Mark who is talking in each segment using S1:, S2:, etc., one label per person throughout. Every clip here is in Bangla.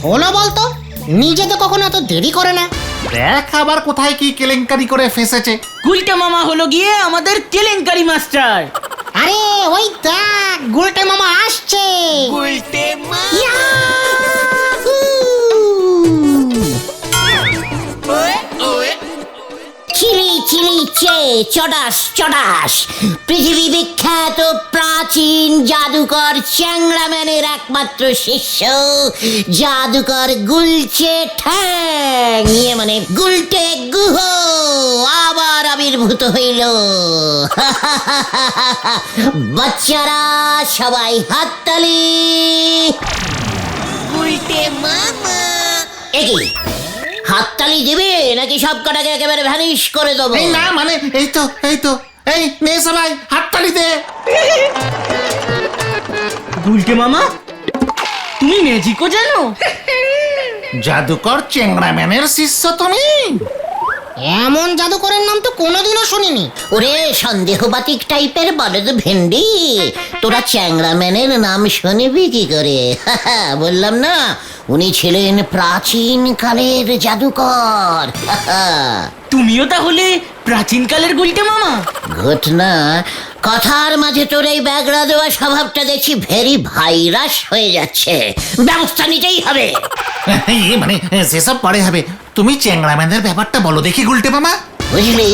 S1: হলো বলতো, নিজে তো কখনো এত দেরি করে না।
S2: দেখ আবার কোথায় কি কেলেঙ্কারি করে ফেসেছে।
S3: গুলটা মামা হলো গিয়ে আমাদের কেলেঙ্কারি মাস্টার।
S1: আরে ওই দেখ, গুলটে মামা আসছে। ইয়াহু! চিলি চিলি চে চডাস চডাস, পৃথিবী বিখ্যাত প্রাচীন জাদুকর চ্যাংড়াম্যানের একমাত্র শিষ্য জাদুকর গুলচে ঠ্যাং, মানে গুলটে গুহ আবার আবির্ভূত হইল। বাচ্চারা সবাই হাততালি। গুলটে মামা একি হাততালি দিবি নাকি সব কটাকে একেবারে ভ্যানিশ করে দেবো?
S2: এই না মানে এই তো এই নে সবাই হাততালি দে।
S3: গুলটে মামা, তুমি ম্যাজিকও জানো?
S2: জাদুকর চ্যাংড়াম্যানের শিষ্য তুমি?
S1: এমন জাদুকরের নাম তো কোনোদিনও শুনিনি।
S4: ওরে সন্দেহবাতিক টাইপের বলদ ভেন্ডি, তোরা চ্যাংড়াম্যানের নাম শুনবি কি করে? বললাম না, উনি ছিলেন প্রাচীন কালের জাদুকর।
S3: তুমিও তাহলে প্রাচীন কালের গুলটে মামা?
S4: ঘটনা কথার মাঝে তোর এই ব্যাগড়া দেওয়া স্বভাবটা দেখছি ভেরি ভাইরাস হয়ে যাচ্ছে, ব্যবস্থা নিতেই হবে।
S2: মানে সেসব পরে হবে, তুমি চ্যাংড়াম্যানের ব্যাপারটা বলো দেখি গুলটে মামা।
S4: বুঝলি,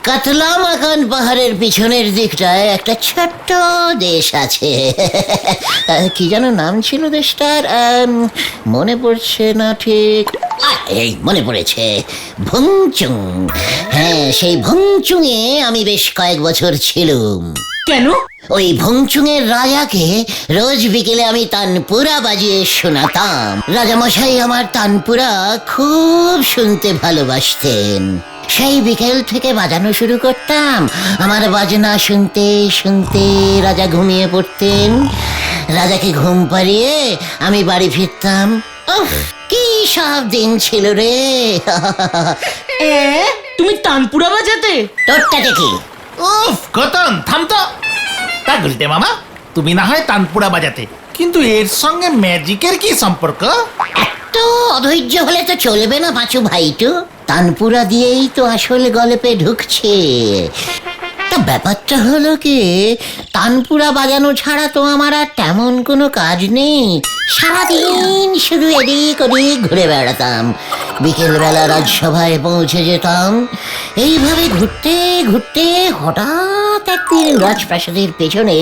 S4: কাতলা মাকান পাহাড়ের পিছনের দিকটায় একটা ছোট্ট দেশ আছে। কি যেন নাম ছিল দেশটার, মনে পড়ছে না ঠিক। এই মনে পড়েছে, ভংচুং। হ্যাঁ, সেই ভংচুঙে আমি বেশ কয়েক বছর ছিলুম।
S3: কেন?
S4: ওই ভংচুঙের রাজাকে রোজ বিকেলে আমি তানপুরা বাজিয়ে শোনাতাম। রাজামশাই আমার তানপুরা খুব শুনতে ভালোবাসতেন। সেই বিকেল থেকে বাজানো শুরু করতাম। আমার বাজনা শুনতে শুনতে রাজা ঘুমিয়ে পড়তেন। রাজাকে ঘুম পাড়িয়ে আমি বাড়ি ফিরতাম। উফ, কি সব দিন ছিল রে।
S3: তুমি তানপুরা বাজাতে?
S4: তোরটা দেখি।
S2: উফ কতন থাম তো। তা গুলটে মামা, তুমি না হয় তানপুরা বাজাতে, কিন্তু এর সঙ্গে ম্যাজিকের কি সম্পর্ক?
S4: এত অধৈর্য হলে তো চলবে না পাঁচু ভাইটু। তানপুরা দিয়েই তো আসল গল্পে ঢুকছে। তা ব্যাপারটা হলো কি, তানপুরা বাজানো ছাড়া তো আমার আর তেমন কোনো কাজ নেই। সারাদিন শুধু এদিক ওদিক ঘুরে বেড়াতাম। বিকেলবেলা রাজসভায় পৌঁছে যেতাম। এইভাবে ঘুরতে ঘুরতে হঠাৎ একদিন রাজপ্রাসাদের পেছনে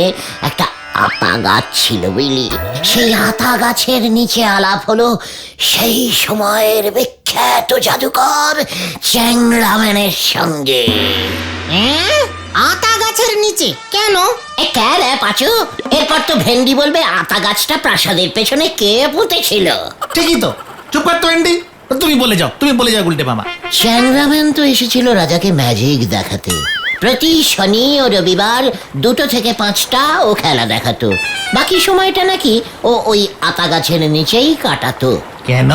S4: একটা আতা গাছ ছিল বুঝলি। সেই আতা গাছের নিচে আলাপ হলো সেই সময়ের বিখ্যাত জাদুকর চ্যাংড়াম্যানের সঙ্গে।
S1: আতা গাছের নিচে কেন?
S4: কেন পাচু? এরপর তো ভেন্ডি বলবে আতা গাছটা প্রাসাদের পেছনে কে পুঁতেছিল।
S2: ঠিকই তো, চুপ কর তো এন্ডি, তুমি বলে যাও গুলটে মামা।
S4: চ্যাংড়াম্যান তো এসেছিল রাজাকে ম্যাজিক দেখাতে। প্রতি শনি ও রবিবার 2টো থেকে 5টা ও খেলা দেখাতো। বাকি সময়টা নাকি ও ওই আতা গাছের নিচেই কাটাতো।
S2: কেন?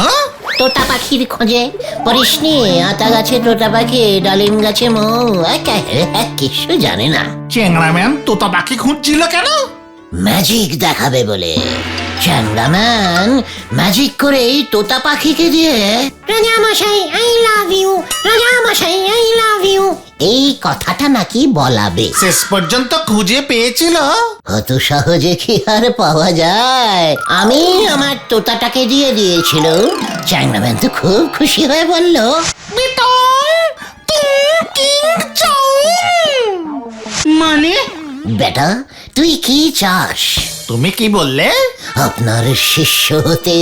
S4: তোতা পাখির খোঁজে। পরিসনি, আতা গাছে তোতা পাখি, ডালিম গাছে মৌ, কিছু জানে না।
S2: চ্যাংড়াম্যান তোতা পাখি খুঁজছিল কেন?
S4: ম্যাজিক দেখাবে বলে। চ্যাংড়াম্যান ম্যাজিক করেই তোতা পাখিকে দিয়ে রাজা মশাই আই লাভ ইউ, রাজা মশাই আই লাভ ইউ এই কথাটা নাকি বলাবে।
S2: শেষ পর্যন্ত খুঁজে পেয়েছিল?
S4: কত সহজে কি আর পাওয়া যায়। আমি আমার তোতাটাকে দিয়ে দিয়েছিল। চ্যাংড়াম্যান তো খুব খুশি হয়ে বলল,
S3: মানে?
S4: বেটা তুই কি চাস?
S2: তুমি কি বললে?
S4: আপনার শিষ্য হতে।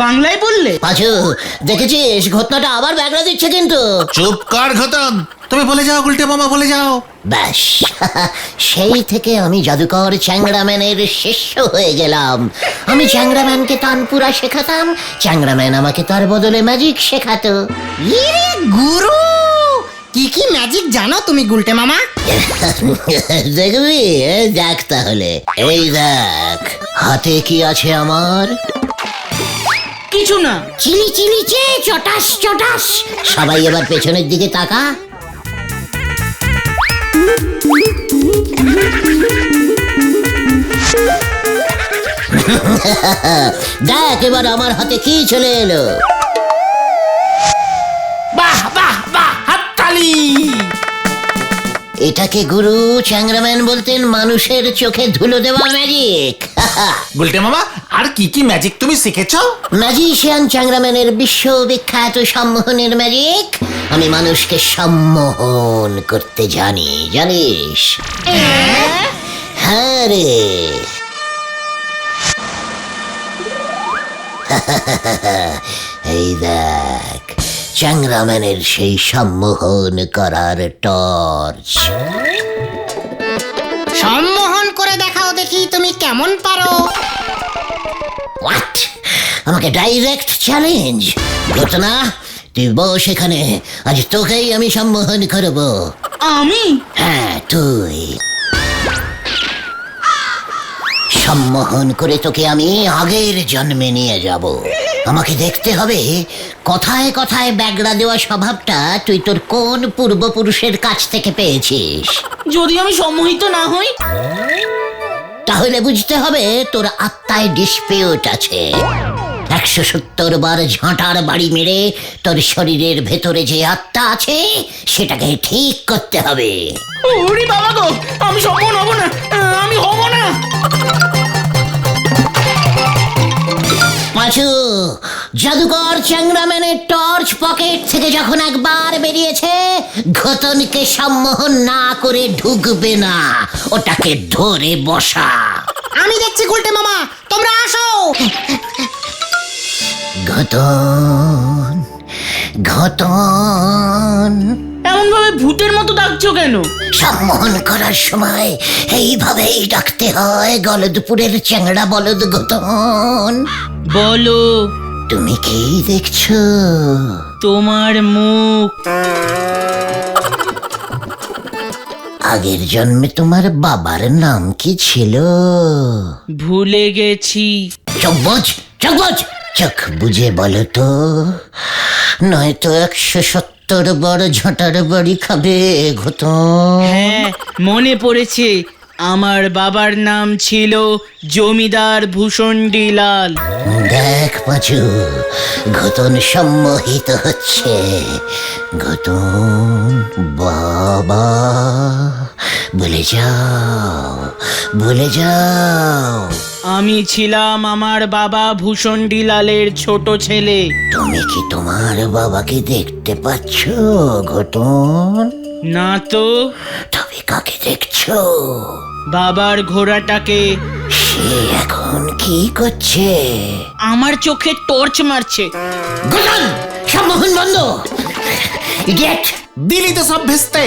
S3: বাংলায় বললে?
S4: পাঁচু, দেখেছিস ঘটনাটা আবার ব্যাগড়া দিচ্ছে কিন্তু।
S2: চুপ কর ঘটন, তুমি বলে যাও গুলটে মামা, বলে যাও।
S4: ব্যাস, সেই থেকে আমি জাদুকর চ্যাংড়াম্যানের শিষ্য হয়ে গেলাম। আমি চ্যাংড়াম্যানকে তানপুরা শেখাতাম, চ্যাংড়াম্যান আমাকে তার বদলে ম্যাজিক শেখাতো।
S1: ইরে গুরু, কি কি ম্যাজিক জানো তুমি গুলটে মামা?
S4: দেখবি? দেখ তাহলে, এই দেখ হাতে কি আছে আমার।
S3: কিছু না।
S4: চিলি চিলি চে চটাস চটাস। সবাই এবার পেছনের দিকে তাকা। দেখ এবার আমার হাতে কি চলে এলো।
S2: বাহ বাহ বাহ, হাততালি।
S4: এটাকে গুরু চ্যাংরাম্যান বলতেন মানুষের চোখে ধুলো দেওয়া ম্যাজিক।
S2: গুলটে মামা, আর কি কি ম্যাজিক তুমি শিখেছো?
S4: ম্যাজিশিয়ান চ্যাংরাম্যানের বিশ্ববিখ্যাত সম্মোহনের ম্যাজিক। আমি মানুষকে সম্মোহন করতে জানি, জানিস? হ্যাঁ রে। এই দেখ চ্যাংরাম্যানের সেই সম্মোহন করার টর্চ।
S5: সম্মোহন করে দেখাও দেখি তুমি কেমন পারো।
S4: হোয়াট? আমাকে ডাইরেক্ট চ্যালেঞ্জ? ঘটনা তুই বস এখানে, আজ তোকেই আমি সম্মোহন করবো।
S3: আমি?
S4: হ্যাঁ তুই। সম্মোহন করে তোকে আমি আগের জন্মে নিয়ে যাব। আমাকে দেখতে হবে কথায় কথায় ব্যাগড়া দেওয়া স্বভাবটা তুই তোর কোন পূর্বপুরুষের কাছ থেকে পেয়েছিস।
S3: যদি আমি সম্মোহিত না হই?
S4: তাহলে বুঝতে হবে তোর আত্মায় ডিসপিউট আছে। 170 বার ঝাঁটার বাড়ি মেরে তোর শরীরের ভেতরে যে আত্মা আছে সেটাকে ঠিক করতে হবে।
S3: ওরে বাবা গো, আমি সম্মোহন হব না, আমি হব না।
S4: পাঁচু, জাদুকর চ্যাংরাম্যানের টর্চ পকেট থেকে যখন একবার বেরিয়েছে ঘটনকে সম্মোহন না করে ঢুকবে না, ওটাকে ধরে বসা।
S5: আমি দেখছি গুলটে মামা, তোমরা আসো।
S4: ঘটন, ঘটন।
S3: এমন ভাবে ভূতের মতো ডাকছো কেন?
S4: সম্মোহন করার সময় এইভাবেই ডাকতে হয় গলদপুরের চ্যাংড়া বলদ ঘটন।
S3: বলো।
S4: তুমি কি দেখছো?
S3: তোমার মুখ।
S4: আগের জন্মে তোমার বাবার নাম কি ছিল?
S3: ভুলে গেছি।
S4: চোখ বোঝ, চোখ বোঝ, চোখ বুঝে বলো তো, নয়তো 170 বার ঝাঁটার বাড়ি খাবে ঘটন।
S3: হ্যাঁ, মনে পড়েছে। আমার বাবার নাম ছিল জমিদার ভূষণ্ডিলাল।
S4: দেখ পাঁচু, ঘটন সম্মোহিত হচ্ছে। ঘটন বাবা, ভুলে যাও, ভুলে যাও।
S3: আমি ছিলাম আমার বাবা ভূষণ্ডিলালের ছোট ছেলে।
S4: তুমি কি তোমার বাবাকে দেখতে পাচ্ছ ঘটন?
S3: না তো।
S4: তবে কাকে দেখছো?
S3: বাবার ঘোড়াটাকে।
S4: সে এখন কি করছে?
S3: আমার চোখে টর্চ মারছে।
S4: ঘটন, সম্মোহন বন্ধ। ইডিয়েট!
S2: দিলি তো সব ভেস্তে।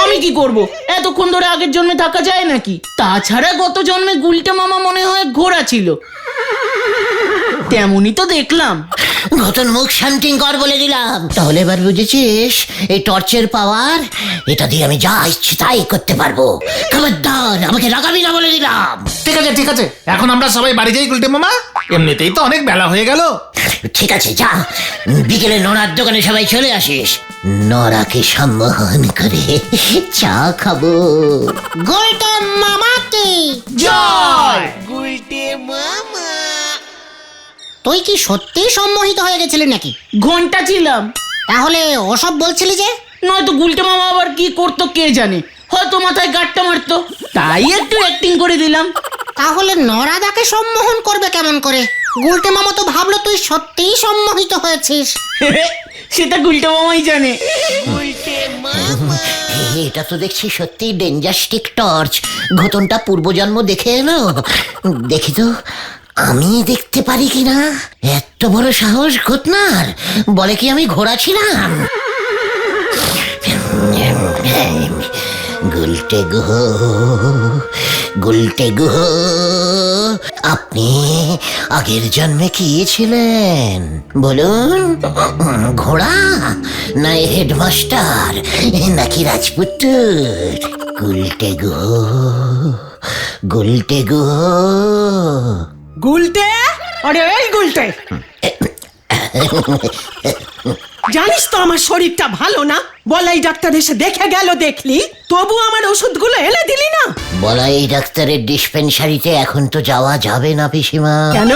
S3: আমি কি করব? এতক্ষণ ধরে আগের জন্মে থাকা যায় নাকি? তাছাড়া গত জন্মে গুলটে মামা মনে হয় ঘোড়া ছিল, তেমনই তো দেখলাম।
S4: ঘটন মুখ শান্তিং কর বলে দিলাম। তাহলে এবার বুঝেছিস এই টর্চের পাওয়ার? এটা দিয়ে আমি যা ইচ্ছে তাই করতে পারবো। খবরদার আমাকে রাগাবি না বলে দিলাম।
S2: ঠিক আছে ঠিক আছে, এখন আমরা সবাই বাড়ি যাই গুলটে মামা, এমনিতেই তো অনেক বেলা হয়ে গেল।
S4: ঠিক আছে যা, বিকেলে নড়ার দোকানে সবাই চলে আসিস। নড়াকে সম্মোহন করে চা খাবো।
S5: গুলটে মামাকে
S2: জয়।
S5: তুই কি সত্যি সম্মোহিত হয়ে গেছিলি নাকি?
S3: ঘন্টা ছিলাম।
S5: তাহলে ওসব বলছিলি যে?
S3: নয়তো গুলটে মামা আবার কি করতো কে জানে, হয়তো মাথায় গাঁটটা মারতো, তাই একটু অ্যাক্টিং করে দিলাম।
S5: তাহলে নরাদাকে সম্মোহন করবে কেমন করে? গুলটে মামা তো ভাবলো তুই সত্যিই সম্মোহিত হয়েছিস।
S3: সেটা গুলটে মামাই জানে।
S4: এটা তো দেখছি সত্যি ডেঞ্জাস্টিক টর্চ। ঘটনটা পূর্বজন্ম দেখে এলো। দেখি তো আমি দেখতে পারি কিনা। এত বড় সাহস ঘটনার, বলে কি আমি ঘোড়া ছিলাম? গুলটে গুহ, গুলটে গুহ, আপনি আগের জন্মে কি ছিলেন বলুন? ঘোড়া না হেডমাস্টার নাকি রাজপুত্র? গুলটে গুহ, গুলটে গুহ।
S3: গুলটে? আরে এই গুলটে,
S6: জানিস তো আমার শরীরটা ভালো না, বলাই ডাক্তার এসে দেখে গেল দেখলি, তবু আমার ওষুধগুলো এনে দিলি না
S4: বলাই ডাক্তারের ডিসপেন্সারিতে এখন তো যাওয়া যাবে না পিসিমা।
S6: কেন?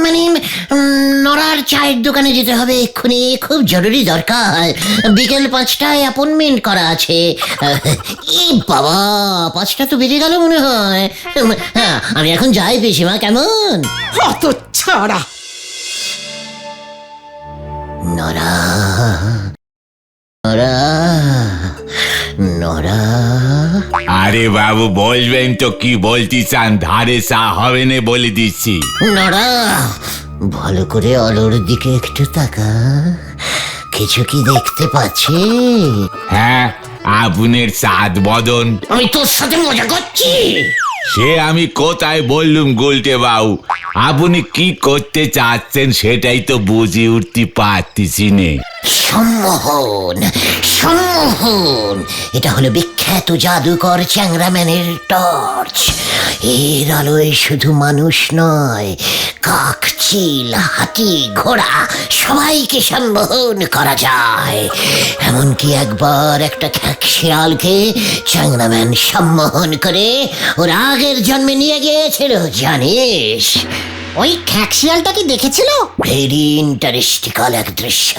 S4: মানে নড়ার চায়ের দোকানে যেতে হবে এক্ষুনি, খুব জরুরি দরকার। বিকেল 5টায় অ্যাপয়েন্টমেন্ট করা আছে। বাবা, 5টা তো বেজে গেল মনে হয়। হ্যাঁ, আমি এখন যাই পিসিমা, কেমন?
S6: অত ছাড়া।
S4: নড়া নড়া নড়া।
S7: আরে বাবু বলবেন তো কি বলতে চান, ধারে চা হবে না বলে দিচ্ছি।
S4: নড়া, ভালো করে আলোর দিকে একটু তাকা, কিছু কি দেখতে পাচ্ছি?
S7: হ্যাঁ, আপনার চাঁদ বদন।
S4: আমি তোর সাথে মজা করছি।
S7: সে আমি কোথায় বললুম গুলটে বাবু, আপনি কি করতে চাচ্ছেন সেটাই তো বুঝে উঠতে পারতেছি নে।
S4: সম্মোহন, সম্মোহন, এটা হলো বিখ্যাত জাদুকর চ্যাংরাম্যানের টর্চ। এর আলোয় শুধু মানুষ নয়, কাক, চিল, হাতি, ঘোড়া সবাইকে সম্মোহন করা যায়। এমনকি একবার একটা খ্যাকশিয়ালকে চ্যাংরাম্যান সম্মোহন করে ওর আগের জন্মে নিয়ে গিয়েছিল, জানিস?
S5: ওই খ্যাকশিয়ালটা কি দেখেছিল?
S4: ভেরি ইন্টারেস্টিক্যাল এক দৃশ্য।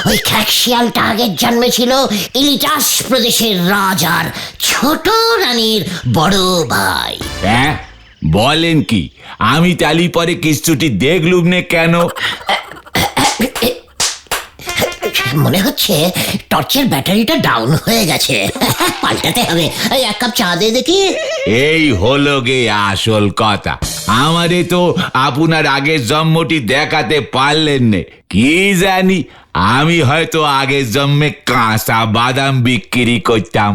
S4: ওই খ্যাকশিয়ালটা আগের জন্মে ছিল ইলিটাস প্রদেশের রাজার ছোট রানীর বড় ভাই।
S7: হ্যাঁ বলেন কি, আমি তালি পরে কিছুটি দেখলুম নে কেন?
S4: মনে হচ্ছে টর্চের ব্যাটারিটা ডাউন হয়ে গেছে, পাল্টাতে হবে। এই, 1 কাপ চা দে দেখি।
S7: এই হলো গে আসল কথা, আমারে তো আপনার আগের জন্মটি দেখাতে পারলেন নে। কি জানি, আমি হয়তো আগের জন্মে কাঁচা বাদাম বিক্রি করতাম।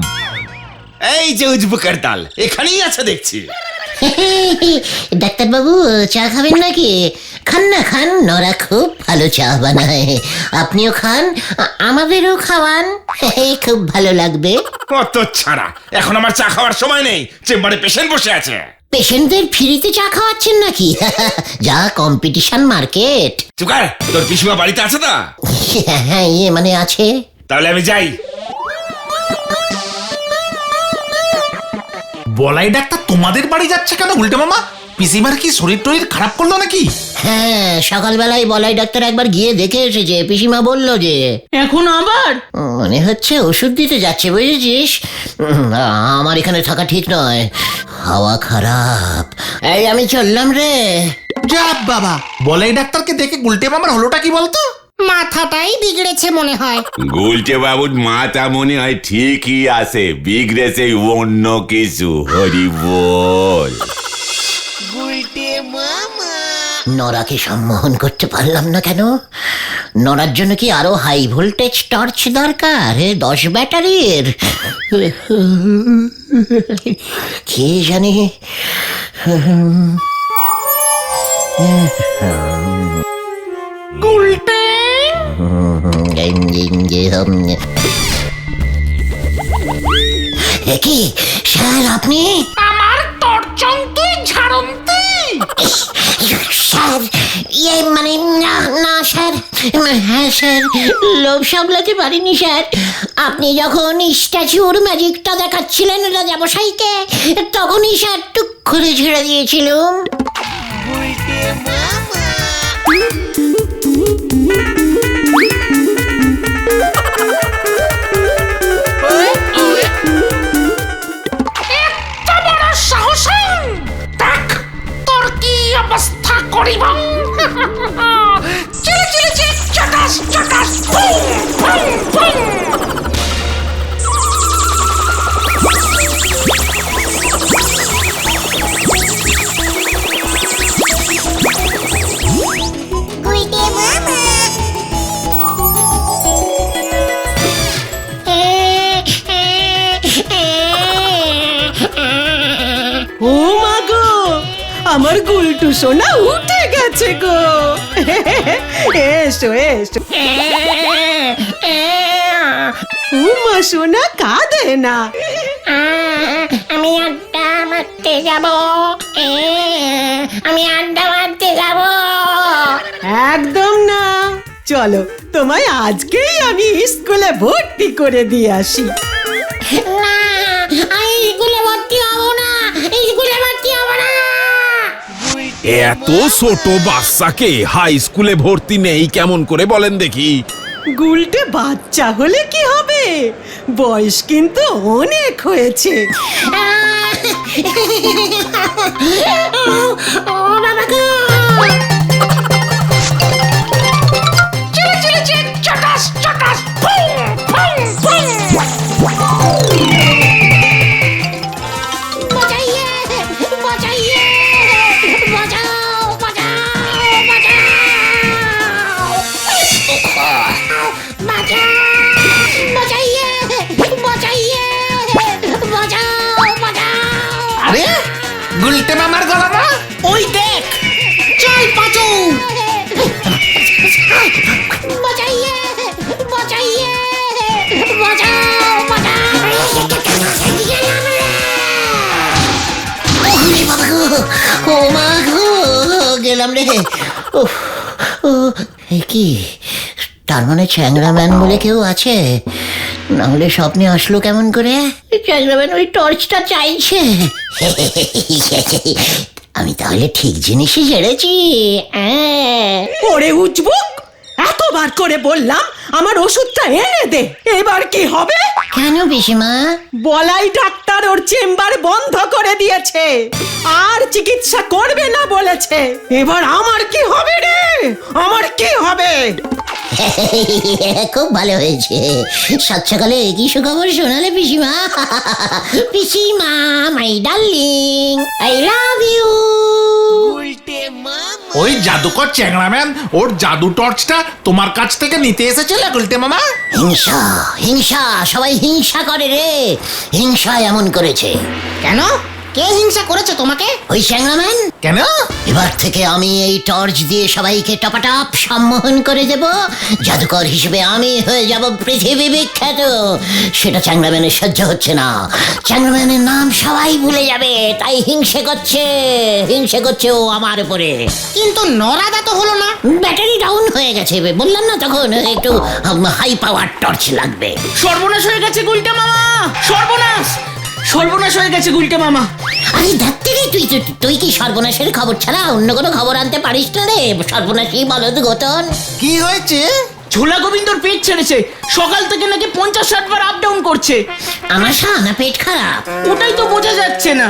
S8: এই যে উজবুকের ডাল এখানেই আছে দেখছি।
S4: ডাক্তারবাবু, চা খাবেন নাকি? খান না, খান, নরা খুব ভালো চা বানায়। আপনিও খান, আমাদেরও খাওয়ান, খুব ভালো লাগবে।
S8: কত ছাড়া, এখন আমার চা খাওয়ার সময় নেই, চেম্বারে পেশেন্ট বসে আছে।
S4: পেশেন্টদের ফ্রিতে চা খাওয়াচ্ছেন নাকি? যা কম্পিটিশন মার্কেট।
S8: চুকার, তোর পিসিমা বাড়িতে আছে না?
S4: হ্যাঁ, মানে আছে।
S8: তাহলে আমি যাই।
S2: বলাই ডাক্তার তোমাদের বাড়ি যাচ্ছে কেন উল্টে মামা? পিসিমার কি শরীর টরীর খারাপ করলো নাকি?
S4: হ্যাঁ, সকালবেলায় বলাই ডাক্তার একবার গিয়ে দেখে এসেছে, পিসিমা বললো যে
S3: এখন আবার?
S4: মনে হচ্ছে ওষুধ দিতে যাচ্ছে, বুঝেছিস? আমার এখানে থাকা ঠিক নয়, হাওয়া খারাপ। এই, আমি চললাম রে।
S2: যা বাবা, বলাই ডাক্তারকে দেখে উল্টে মামার হলোটা কি বলতো?
S5: মাথাটাই বিগড়েছে মনে হয়।
S7: গুলটে বাবুর মাথা মনে হয় ঠিকই আছে, বিগড়েছে অন্য কিছু। হরি বল।
S4: নরাকে সম্মোহন করতে পারলাম না কেন? নরার জন্য কি আরো হাই ভোল্টেজ টর্চ দরকার, 10 ব্যাটারির? কে জানি।
S3: গুলটে
S4: কি স্যার, আপনি?
S3: আমার তর্জন তুই ঝাড়ন্তি।
S4: স্যার, মানে না স্যার। হ্যাঁ স্যার, লোভ সামলাতে পারিনি স্যার। আপনি যখন স্ট্যাচুর ম্যাজিকটা দেখাচ্ছিলেন রাজামশাইকে, তখনই স্যার টুক করে ছেড়ে দিয়েছিলাম।
S3: অবস্থা করিব। চিলে চিলে চিলে চটাস চটাস বুম বুম বুম।
S6: ও মা গো, আমার গুলটু সোনা উঠে গেছে গো। এসো এসো। ও মা সোনা, কাঁদে না।
S4: আমি আড্ডা মারতে যাব, আমি আড্ডা মারতে যাব।
S6: একদম না, চলো তোমায় আজকেই আমি স্কুলে ভর্তি করে দিয়ে আসি।
S4: না, আমি স্কুলে ভর্তি হবো না, স্কুলে ভর্তি হবো না।
S9: এত ছোট বাচ্চাকে হাই স্কুলে ভর্তি নেই কেমন করে বলেন দেখি?
S6: গুলটে বাচ্চা হলে কি হবে, বয়স কিন্তু অনেক হয়েছে।
S4: ও বাবা গো! বাঁচাইয়ে, বাঁচাইয়ে, বাঁচাও, বাঁচাও, বাঁচাও! বাঁচাও, বাঁচাইয়ে, বাঁচাইয়ে, বাঁচাও, বাঁচাও!
S2: আরে গুলটে মামার গলা না?
S3: ওই দেখ,
S5: চল পাঁচু।
S4: বাঁচাইয়ে, বাঁচাইয়ে, বাঁচাও, বাঁচাও! গেলাম রে! ওরে বাবা গো, ও মা গো, গেলাম রে। উফ, ও, এ কি, তার মানে চ্যাংরাম্যান বলে কেউ আছে? না হলে স্বপ্নে আসলো কেমন করে? চ্যাংরাম্যান ওই টর্চটা চাইছে। আমি তাহলে ঠিক জিনিসই ছেড়েছি।
S6: ওরে উজবুক, এতবার করে বললাম আমার ওষুধটা এনে দে, এবার কি হবে?
S4: কেন পিসিমা?
S6: বলাই ডাক্তার ওর চেম্বার বন্ধ করে দিয়েছে, আর চিকিৎসা করবে না বলেছে। এবার আমার কি হবে রে, আমার কি হবে?
S4: খুব ভালো হয়েছে, সাত সকালে কি সুখবর শোনালে পিসিমা। পিসিমা, my darling, I love you.
S2: ওই জাদুকর চ্যাংড়াম্যান ওর জাদু টর্চটা তোমার কাছ থেকে নিতে এসেছিল গুলটে মামা।
S4: হিংসা, হিংসা, সবাই হিংসা করে রে। হিংসা এমন করেছে।
S5: কেন? কে হিংসা করেছে তোমাকে?
S4: ওই চ্যাংরাম্যান।
S2: কেন?
S4: এবার থেকে আমি এই টর্চ দিয়ে সবাইকে টপাটপ সম্মোহন করে দেব। জাদুকর হিসেবে আমি হয়ে যাব পৃথিবী বিখ্যাত। সেটা চ্যাংরাম্যানের সহ্য হচ্ছে না। চ্যাংরাম্যানের নাম সবাই ভুলে যাবে, তাই হিংসে করছে ও আমার উপরে।
S5: কিন্তু নরাদা তো হলো না।
S4: ব্যাটারি ডাউন হয়ে গেছে, বললাম না তখন একটু হাই পাওয়ার টর্চ লাগবে।
S3: সর্বনাশ হয়ে গেছে গুলটে মামা, সর্বনাশ, সর্বনাশ হয়ে গেছে গুলটে মামা।
S4: আরে ডাক্তারি, তুই কি সর্বনাশের খবর ছাড়া অন্য কোনো খবর আনতে পারিস না রে? সর্বনাশই বলদ গোতন।
S2: কি হয়েছে?
S3: ঝোলা গোবিন্দর পেট ছেড়েছে, সকাল থেকে নাকি 50-60 বার আপ ডাউন করছে।
S4: আমার না পেট খারাপ।
S3: ওটাই তো বোঝা যাচ্ছে না।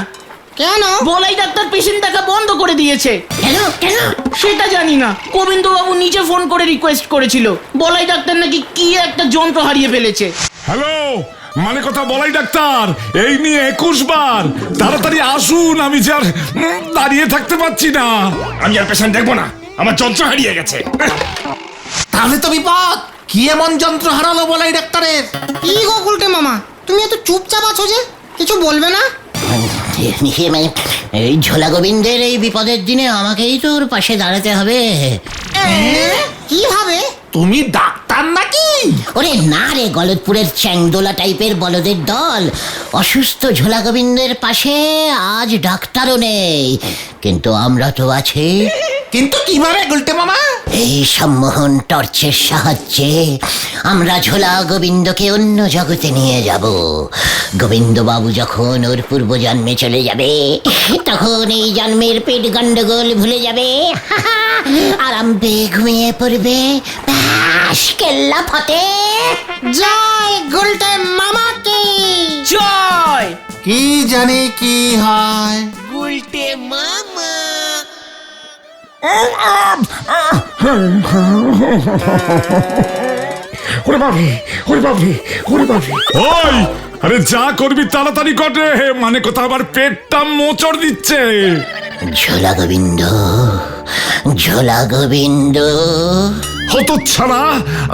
S5: কেন?
S3: বলাই ডাক্তার পেশেন্ট দেখা বন্ধ করে দিয়েছে।
S4: কেন কেন?
S3: সেটা জানি না, গোবিন্দ বাবু নিজে ফোন করে রিকোয়েস্ট করেছিল। বলাই ডাক্তার নাকি কি একটা যন্ত্র হারিয়ে ফেলেছে।
S10: হ্যালো, মানে কথা বলাই ডাক্তার, এই নিয়ে 21 বার তাড়াতাড়ি আসুন, আমি যে আর দাঁড়িয়ে থাকতে পারছি না।
S8: আমি আর পেশেন্ট দেখবো না, আমার যন্ত্র হারিয়ে গেছে।
S2: তাহলে তো বিপদ। কি এমন যন্ত্র হারালো বলাই ডাক্তারের?
S5: কি গো গুলটে মামা, তুমি এত চুপচাপ আছো যে, কিছু বলবে না?
S4: এই ঝোলা গোবিন্দের এই বিপদের দিনে আমাকেই তো ওর পাশে দাঁড়াতে হবে।
S5: কিভাবে?
S2: তুমি ডাক্তার নাকি?
S4: ওরে না রে, গলতপুরের চ্যাংদোলা টাইপের বলদের দল। অসুস্থ ঝোলা গোবিন্দের পাশে আজ ডাক্তারও নেই, কিন্তু আমরা তো আছি।
S2: কিন্তু কিভাবে গুলটে মামা?
S4: এই সম্মোহন টর্চের সাহায্যে আমরা ঝোলা গোবিন্দকে অন্য জগতে নিয়ে যাব। গোবিন্দ বাবু যখন ওর পূর্ব জন্মে চলে যাবে, তখন এই জন্মের পেট গন্ডগোল ভুলে যাবে, আরামে ঘুমিয়ে পড়বে। ব্যাস, কেল্লা ফতে।
S5: জয় গুলটে মামাকে।
S3: জয়
S2: কি জানি কি হয়।
S3: গুলটে মামা।
S10: ওরে বাবরে, ওরে বাবরে, ওরে বাবরে। ওই, আরে যা করবি তাড়াতাড়ি কর রে, মানে কথা আবার পেটটা মোচড় দিচ্ছে।
S4: ঝোলা গোবিন্দ, ঝোলা গোবিন্দ।
S10: হতচ্ছাড়া,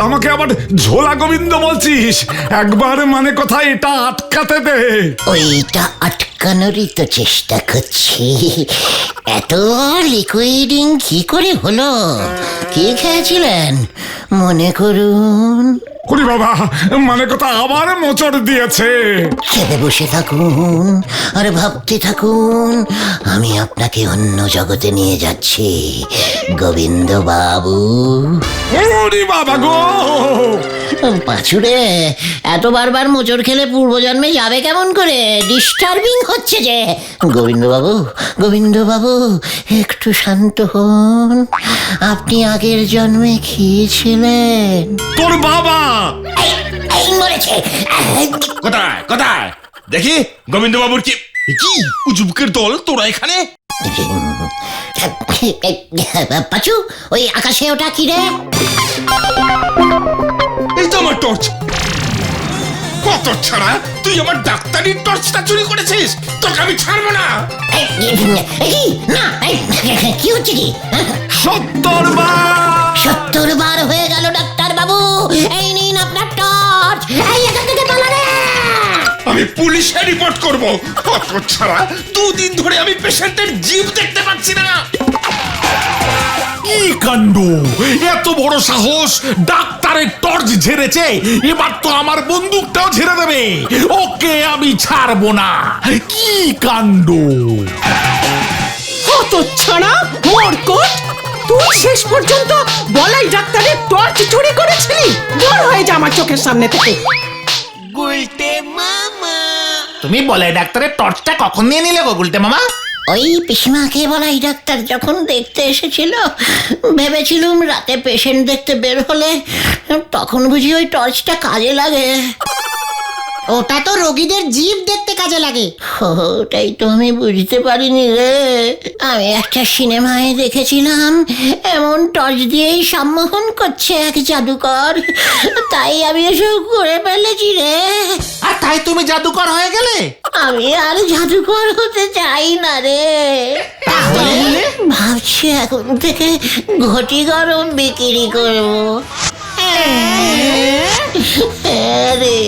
S10: আমাকে আবার ঝোলা গোবিন্দ বলছিস? একবার মানে কথা এটা আটকাতে দে।
S4: ওইটা আটকানোরই তো চেষ্টা করছি। এত লিকুইডিং কি করে হলো? কি খেয়েছিলেন মনে করুন?
S10: ওরে বাবা, মানে কথা আবার মোচড় দিয়েছে।
S4: খেতে বসে থাকুন আর ভাবতে থাকুন, আমি আপনাকে অন্য জগতে নিয়ে যাচ্ছি গোবিন্দ বাবু।
S10: ওরে বাবা গো,
S4: পাঁচুরে, এত বারবার মোচড় খেলে পূর্বজন্মে যাবে কেমন করে? ডিস্টার্বিং হচ্ছে যে। গোবিন্দবাবু, গোবিন্দবাবু, একটু শান্ত হন। আপনি আগের জন্মে খেয়েছিলেন।
S10: তোর বাবা
S4: এই মরেছে।
S8: কোথায় কোথায় দেখি গোবিন্দবাবুর কি কি উজুবকের দল তোরা এখানে?
S4: পাঁচু, ওই আকাশে ওটা কি রে?
S8: এই তো আমার টর্চ। কত ছাড়া তুই আমার ডাক্তারির টর্চটা চুরি করেছিস, তোকে আমি ছাড়বো না।
S4: কি হচ্ছে কি?
S10: 70 বার
S4: 70 বার হয়ে গেল ডাক্তার বাবু। এই নিন আপনার টর্চ। এই এখান থেকে পালা রে।
S8: আমি পুলিশে রিপোর্ট করব। কত ছাড়া 2 দিন ধরে আমি পেশেন্টের জিভ দেখতে পাচ্ছি না।
S2: কি কাণ্ড! এত বড় সাহস! ডাক্তারের টর্চ ঝেড়েছে, এবার তো আমার বন্দুকটাও ঝেড়ে দেবে। ওকে আমি ছাড়বো না। কি কাণ্ড!
S6: কত ছাড়া মরকট, তুই শেষ পর্যন্ত বলাই ডাক্তারের টর্চ চুরি করেছিলি? দূর হয়ে যা আমার চোখের সামনে থেকে।
S2: তুমি বলে ডাক্তারের টর্চটা কখন নিয়ে নিলে গো গুলটে মামা?
S4: ওই পিসিমাকে বলাই ডাক্তার যখন দেখতে এসেছিল, ভেবেছিলুম রাতে পেশেন্ট দেখতে বের হলে তখন বুঝি ওই টর্চটা কাজে লাগে।
S5: ওটা তো রোগীদের জিভ দেখতে কাজে লাগে।
S4: ওটাই তো আমি বুঝতে পারিনি রে। আমি একটা সিনেমায় দেখেছিলাম এমন টর্চ দিয়েই সম্মোহন করছে এক জাদুকর, তাই আমি এসব করে ফেলেছি রে।
S2: আর তাই তুমি জাদুকর হয়ে গেলে?
S4: আমি আর জাদুকর হতে চাই না রে।
S3: তাহলে?
S4: ভাবছি এখন থেকে ঘটি গরম বিক্রি করবো। হ্যাঁ রে।